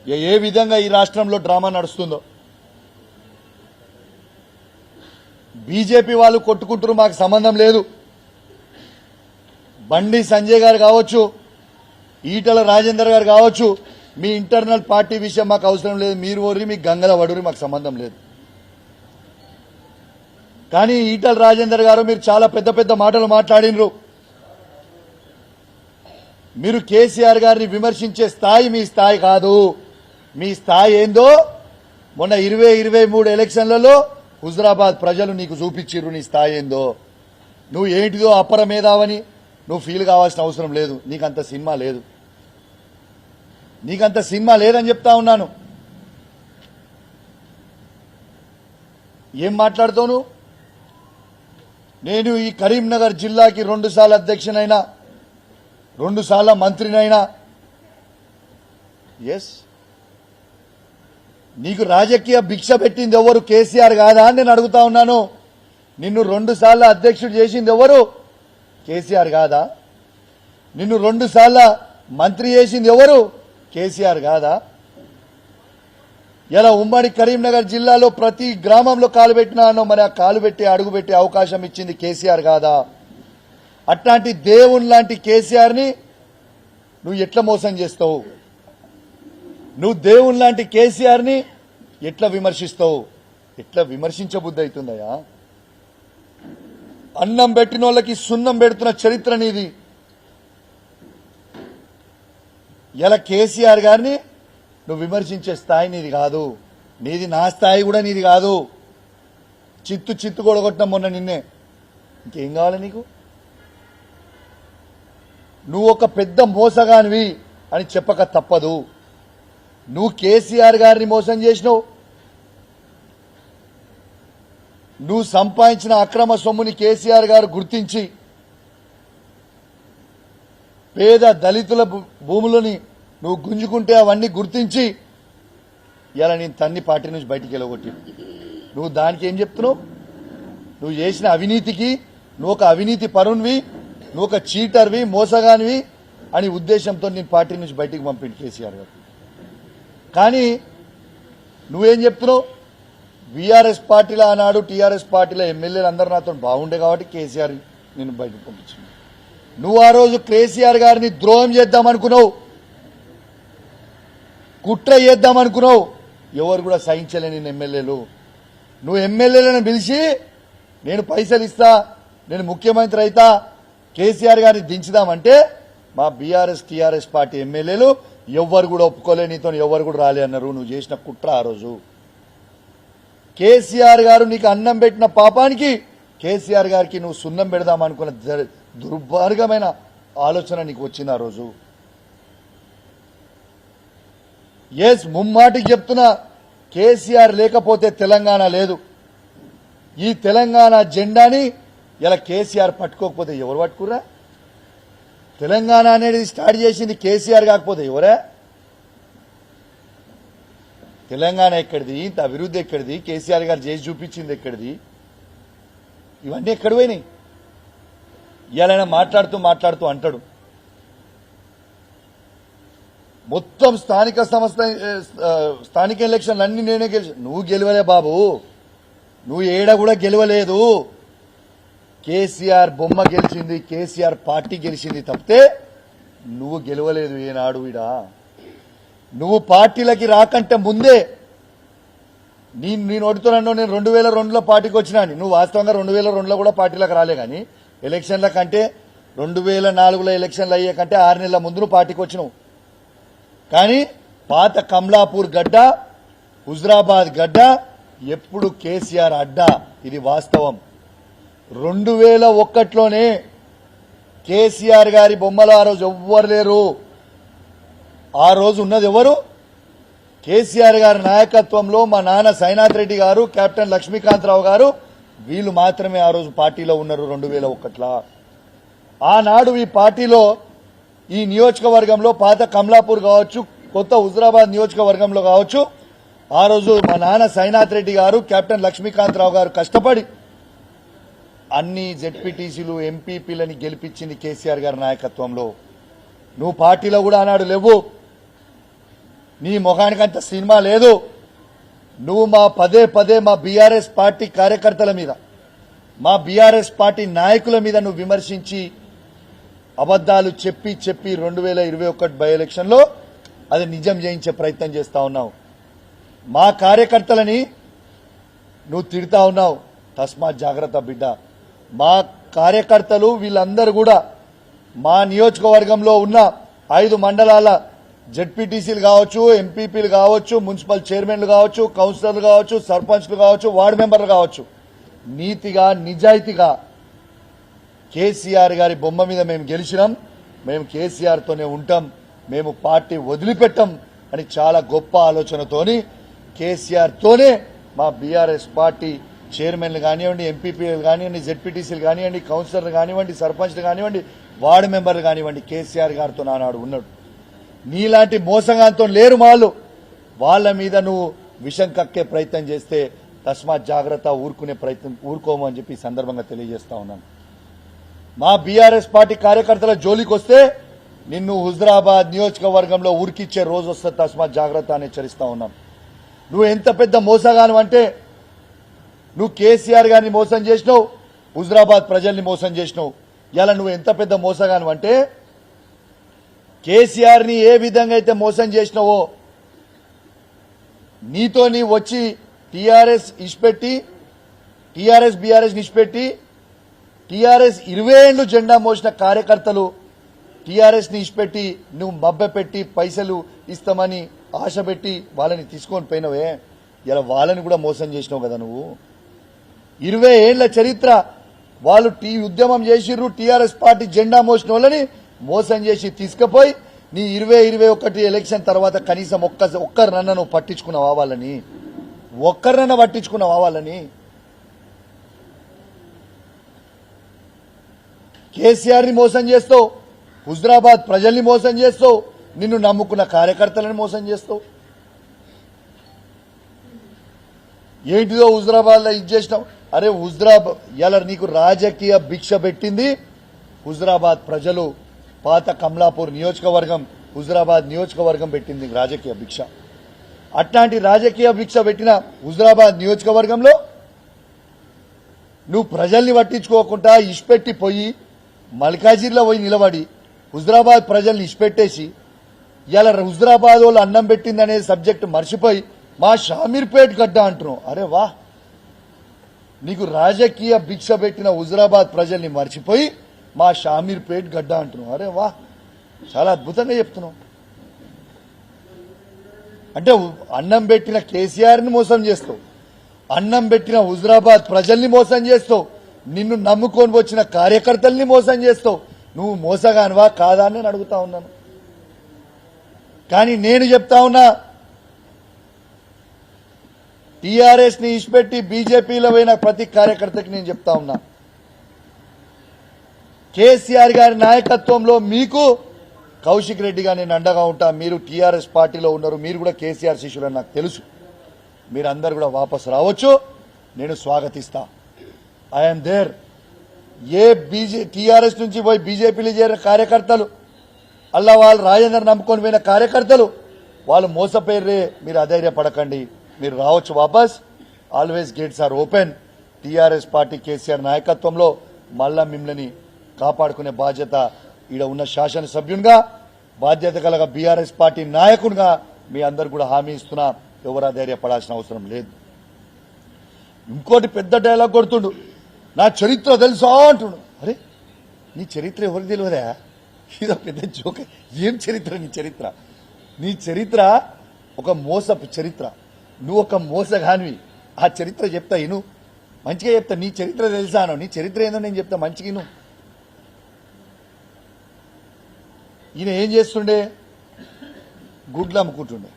ఏ విధంగా ఈ రాష్ట్రంలో డ్రామా నడుస్తుందో. బీజేపీ వాళ్ళు కొట్టుకుంటారు, మాకు సంబంధం లేదు. బండి సంజయ్ గారు కావచ్చు, ఈటల రాజేందర్ గారు కావచ్చు, మీ ఇంటర్నల్ పార్టీ విషయం మాకు అవసరం లేదు. మీరు ఓరి మీ గంగల వడురి, మాకు సంబంధం లేదు. కానీ ఈటల రాజేందర్ గారు మీరు చాలా పెద్ద పెద్ద మాటలు మాట్లాడినరు. మీరు కేసీఆర్ గారిని విమర్శించే స్థాయి మీ స్థాయి కాదు. మీ స్థాయి ఏందో మొన్న 2023 ఎలక్షన్లలో హుజరాబాద్ ప్రజలు నీకు చూపించిర్రు. నీ స్థాయి ఏందో, నువ్వు ఏంటిదో అపర మేధావని నువ్వు ఫీల్ కావాల్సిన అవసరం లేదు. నీకంత సినిమా లేదు, నీకంత సినిమా లేదని చెప్తా ఉన్నాను. ఏం మాట్లాడుతావు నువ్వు? నేను ఈ కరీంనగర్ జిల్లాకి 2 సార్లు అధ్యక్షునైనా, 2 సార్లు మంత్రినైనా. ఎస్, నీకు రాజకీయ భిక్ష పెట్టింది ఎవరు? కేసీఆర్ కాదా అని నేను అడుగుతా ఉన్నాను. నిన్ను 2 సార్లు అధ్యక్షుడు చేసింది ఎవరు? కేసీఆర్ కాదా? నిన్ను 2 సార్లు మంత్రి చేసింది ఎవరు? కేసీఆర్ కాదా? ఇలా ఉమ్మడి కరీంనగర్ జిల్లాలో ప్రతి గ్రామంలో కాలు పెట్టినానో మరి ఆ కాలు పెట్టి అడుగు పెట్టి అవకాశం ఇచ్చింది కేసీఆర్ కాదా? అట్లాంటి దేవుని లాంటి కేసీఆర్ ని నువ్వు ఎట్లా మోసం చేస్తావు? నువ్వు దేవుని లాంటి కేసీఆర్ ని ఎట్లా విమర్శిస్తావు? ఎట్లా విమర్శించబుద్ధి అవుతుందయ్యా? అన్నం పెట్టిన వాళ్ళకి సున్నం పెడుతున్న చరిత్ర నీది. ఇలా కేసీఆర్ గారిని నువ్వు విమర్శించే స్థాయి నీది కాదు. నీది నా స్థాయి కూడా నీది కాదు. చిత్తు కొడగొట్టడం మొన్న నిన్నే. ఇంకేం కావాలి నీకు? నువ్వు ఒక పెద్ద మోసగానివి అని చెప్పక తప్పదు. నువ్వు కేసీఆర్ గారిని మోసం చేసినావు. నువ్వు సంపాదించిన అక్రమ సొమ్ముని కేసీఆర్ గారు గుర్తించి పేద దళితుల భూములని నువ్వు గుంజుకుంటే అవన్నీ గుర్తించి ఇలా నేను తన్ని పార్టీ నుంచి బయటికి వెళ్ళగొట్టి నువ్వు దానికి ఏం చెప్తున్నావు? నువ్వు చేసిన అవినీతికి నువ్వు ఒక అవినీతి పరునివి, నువ్వు ఒక చీటర్వి, మోసగానివి అని ఉద్దేశంతో నేను పార్టీ నుంచి బయటికి పంపిండు కేసీఆర్ గారు. కానీ నువ్వేం చెప్తున్నావు? బీఆర్ఎస్ పార్టీలో ఆనాడు టీఆర్ఎస్ పార్టీలో ఎమ్మెల్యేలు అందరూ నాతో బాగుండే కాబట్టి కేసీఆర్ నేను బయటకు పంపించాను. నువ్వు ఆ రోజు కేసీఆర్ గారిని ద్రోహం చేద్దామనుకున్నావు, కుట్ర చేద్దామనుకున్నావు. ఎవరు కూడా సహించలేని ఎమ్మెల్యేలు. నువ్వు ఎమ్మెల్యేలను పిలిచి నేను పైసలు ఇస్తా, నేను ముఖ్యమంత్రి అయితా, కేసీఆర్ గారిని దించుదామంటే మా బీఆర్ఎస్ టీఆర్ఎస్ పార్టీ ఎమ్మెల్యేలు ఎవ్వరు కూడా ఒప్పుకోలే, నీతో ఎవరు కూడా రాలే అన్నారు. నువ్వు చేసిన కుట్ర ఆ రోజు. కేసీఆర్ గారు నీకు అన్నం పెట్టిన పాపానికి కేసీఆర్ గారికి నువ్వు సున్నం పెడదామనుకున్న దుర్మార్గమైన ఆలోచన నీకు వచ్చింది ఆ రోజు. ఎస్, ముమ్మాటికి చెప్తున్నా, కేసీఆర్ లేకపోతే తెలంగాణ లేదు. ఈ తెలంగాణ జెండాని ఇలా కేసీఆర్ పట్టుకోకపోతే ఎవరు పట్టుకురా? తెలంగాణ అనేది స్టార్ట్ చేసింది కేసీఆర్ కాకపోతే ఎవరా? తెలంగాణ ఎక్కడిది? ఇంత అభివృద్ధి ఎక్కడిది? కేసీఆర్ గారు చేసి చూపించింది ఎక్కడిది? ఇవన్నీ ఎక్కడ పోయినాయి? ఇలా మాట్లాడుతూ అంటాడు మొత్తం స్థానిక ఎలక్షన్లు అన్ని నేనే గెలిచి. నువ్వు గెలవలే బాబు, నువ్వు ఏడ కూడా గెలవలేదు. కేసీఆర్ బొమ్మ గెలిచింది, కేసీఆర్ పార్టీ గెలిచింది తప్పితే నువ్వు గెలవలేదు ఏనాడు. ఈడా నువ్వు పార్టీలకి రాకంటే ముందే నేను అడుగుతున్నాను. నేను 2002లో పార్టీకి వచ్చినా. నువ్వు వాస్తవంగా 2002లో కూడా పార్టీలకు రాలే. కానీ ఎలక్షన్ల కంటే 2004లో ఎలక్షన్లు అయ్యే కంటే 6 నెలల ముందు నువ్వు పార్టీకి వచ్చినావు. కానీ పాత కమలాపూర్ గడ్డ, హుజరాబాద్ గడ్డ ఎప్పుడు కేసీఆర్ అడ్డా. ఇది వాస్తవం. 2001లోనే కేసీఆర్ గారి బొమ్మలు ఆ రోజు ఎవ్వరు లేరు. ఆ రోజు ఉన్నది ఎవరు? కేసీఆర్ గారి నాయకత్వంలో మా నాన్న సైనాథ్ రెడ్డి గారు, కెప్టెన్ లక్ష్మీకాంతరావు గారు, వీళ్ళు మాత్రమే ఆ రోజు పార్టీలో ఉన్నారు 2001లో. ఆనాడు ఈ పార్టీలో ఈ నియోజకవర్గంలో పాత కమలాపూర్ కావచ్చు, కొత్త హుజరాబాద్ నియోజకవర్గంలో కావచ్చు, ఆ రోజు మా నాన్న సైనాథ్ రెడ్డి గారు, కెప్టెన్ లక్ష్మీకాంతరావు గారు కష్టపడి అన్ని జెడ్పీటీసీలు ఎంపీపీలని గెలిపించింది కేసీఆర్ గారి నాయకత్వంలో. నువ్వు పార్టీలో కూడా ఆనాడు లేవు. నీ ముఖానికి అంత సినిమా లేదు. నువ్వు మా పదే పదే మా బీఆర్ఎస్ పార్టీ కార్యకర్తల మీద, మా బీఆర్ఎస్ పార్టీ నాయకుల మీద నువ్వు విమర్శించి అబద్దాలు చెప్పి 2021 బై ఎలక్షన్లో అది నిజం చేయించే ప్రయత్నం చేస్తా ఉన్నావు. మా కార్యకర్తలని నువ్వు తిడతా ఉన్నావు. తస్మాత్ జాగ్రత్త బిడ్డ. మా కార్యకర్తలు వీళ్ళందరూ కూడా మా నియోజకవర్గంలో ఉన్న 5 మండలాల జెడ్పీటీసీలు కావచ్చు, ఎంపీపీలు కావచ్చు, మున్సిపల్ చైర్మన్లు కావచ్చు, కౌన్సిలర్లు కావచ్చు, సర్పంచ్లు కావచ్చు, వార్డు మెంబర్లు కావచ్చు, నీతిగా నిజాయితీగా కేసీఆర్ గారి బొమ్మ మీద మేము గెలిచినాం, మేము కేసీఆర్తోనే ఉంటాం, మేము పార్టీ వదిలిపెట్టాం అని చాలా గొప్ప ఆలోచనతోని కేసీఆర్తోనే మా బీఆర్ఎస్ పార్టీ చైర్మన్లు కానివ్వండి, ఎంపీపీలు కానివ్వండి, జెడ్పీటీసీలు కానివ్వండి, కౌన్సిలర్లు కానివ్వండి, సర్పంచ్లు కానివ్వండి, వార్డు మెంబర్లు కానివ్వండి, కేసీఆర్ గారితో నానాడు ఉన్నాడు. నీలాంటి మోసగాంతో లేరు వాళ్ళు. వాళ్ళ మీద నువ్వు విషం కక్కే ప్రయత్నం చేస్తే తస్మాత్ జాగ్రత్త, ఊరుకునే ప్రయత్నం ఊరుకోము అని చెప్పి ఈ సందర్భంగా తెలియజేస్తా ఉన్నాను. మా బీఆర్ఎస్ పార్టీ కార్యకర్తల జోలికి వస్తే నిన్ను హుజరాబాద్ నియోజకవర్గంలో ఉరికిచ్చే రోజు వస్తే తస్మాత్ జాగ్రత్త అని హెచ్చరిస్తా ఉన్నాం. నువ్వు ఎంత పెద్ద మోసగాను అంటే, నువ్వు కేసీఆర్ గారిని మోసం చేసినావు, హుజరాబాద్ ప్రజల్ని మోసం చేసినావు. ఇలా నువ్వు ఎంత పెద్ద మోసగాను అంటే, కేసీఆర్ ని ఏ విధంగా అయితే మోసం చేసినావో నీతోని వచ్చి టీఆర్ఎస్ ఇష్పెట్టి, టీఆర్ఎస్ బీఆర్ఎస్ ఇష్పెట్టి, టీఆర్ఎస్ 20 ఏళ్లు జెండా మోసిన కార్యకర్తలు టీఆర్ఎస్ ని ఇష్పెట్టి నువ్వు మబ్బెపెట్టి పైసలు ఇస్తామని ఆశ పెట్టి వాళ్ళని తీసుకొని పోయినవే, ఇలా వాళ్ళని కూడా మోసం చేసినావు కదా నువ్వు. 20 ఏళ్ల చరిత్ర వాళ్ళు ఉద్యమం చేసిర్రు, టీఆర్ఎస్ పార్టీ జెండా మోసిన వాళ్ళని మోసం చేసి తీసుకుపోయి నీ 2021 ఎలక్షన్ తర్వాత కనీసం ఒక్కరినన్నా నువ్వు పట్టించుకున్నావా వాళ్ళని? ఒక్కరినన్నా పట్టించుకున్నావా వాళ్ళని? కేసీఆర్ ని మోసం చేస్తావు, హుజరాబాద్ ప్రజల్ని మోసం చేస్తావు, నిన్ను నమ్ముకున్న కార్యకర్తలను మోసం చేస్తావు. ఏంటిదో హుజరాబాద్ లో ఇది చేసినావు. అరే హుజరాబాద్ ఇలా నీకు రాజకీయ భిక్ష పెట్టింది హుజరాబాద్ ప్రజలు. పాత కమలాపూర్ నియోజకవర్గం, హుజరాబాద్ నియోజకవర్గం పెట్టింది రాజకీయ భిక్ష. అట్లాంటి రాజకీయ భిక్ష పెట్టిన హుజరాబాద్ నియోజకవర్గంలో నువ్వు ప్రజల్ని పట్టించుకోకుండా ఇష్పెట్టి పోయి మల్కాజిర్లో పోయి నిలబడి హుజరాబాద్ ప్రజల్ని ఇష్పెట్టేసి ఇలా హుజరాబాద్ వాళ్ళు అన్నం పెట్టిందనే సబ్జెక్ట్ మర్చిపోయి మా షామీర్పేట్ గడ్డ అంటున్నావు. అరే వా, నీకు రాజకీయ భిక్ష పెట్టిన హుజరాబాద్ ప్రజల్ని మర్చిపోయి మా షామీర్పేట్ గడ్డ అంటున్నావు. అరే వా, చాలా అద్భుతంగా చెప్తున్నావు. అంటే అన్నం పెట్టిన కేసీఆర్ ని మోసం చేస్తావు, అన్నం పెట్టిన హుజరాబాద్ ప్రజల్ని మోసం చేస్తావు, నిన్ను నమ్ముకొని వచ్చిన కార్యకర్తల్ని మోసం చేస్తావు. నువ్వు మోసగానివా కాదా అని నేను అడుగుతా ఉన్నాను. కానీ నేను చెప్తా ఉన్నా, టీఆర్ఎస్ ని ఇష్పెట్టి బీజేపీలో పోయిన ప్రతి కార్యకర్తకి నేను చెప్తా ఉన్నా, కేసీఆర్ గారి నాయకత్వంలో మీకు కౌశిక్ రెడ్డిగా నేను అండగా ఉంటా. మీరు టీఆర్ఎస్ పార్టీలో ఉన్నారు, మీరు కూడా కేసీఆర్ శిష్యులని నాకు తెలుసు. మీరందరూ కూడా వాపసు రావచ్చు, నేను స్వాగతిస్తా. I'm there. ఏ టీఆర్ఎస్ నుంచి పోయి బీజేపీలో చేరిన కార్యకర్తలు, అలా వాళ్ళు రాజేందర్ నమ్ముకొని పోయిన కార్యకర్తలు వాళ్ళు మోసపోయారే, మీరు అధైర్యపడకండి, మీరు రావచ్చు వాపస్. Always gates are open. TRS party KCR నాయకత్వంలో మళ్ళా మిమ్మల్ని కాపాడుకునే బాధ్యత ఈడ ఉన్న శాసనసభ్యునిగా, బాధ్యత కలగా బీఆర్ఎస్ పార్టీ నాయకునిగా మీ అందరు కూడా హామీ ఇస్తున్నా. ఎవరు అధైర్యపడాల్సిన అవసరం లేదు. ఇంకోటి పెద్ద డైలాగ్ కొడుతుండు, నా చరిత్ర తెలుసా అంటుండు. అరే నీ చరిత్ర ఎవరికి తెలియదా? ఇదో పెద్ద జోక. ఏం చరిత్ర నీ చరిత్ర? నీ చరిత్ర ఒక మోసపు చరిత్ర. నువ్వు ఒక మోసగానివి. ఆ చరిత్ర చెప్తా ఇను, మంచిగా చెప్తా. నీ చరిత్ర తెలుసా అను, నీ చరిత్ర ఏందో నేను చెప్తా మంచిగా ఇను. ఈయన ఏం చేస్తుండే? గుడ్లు అమ్ముకుంటుండే.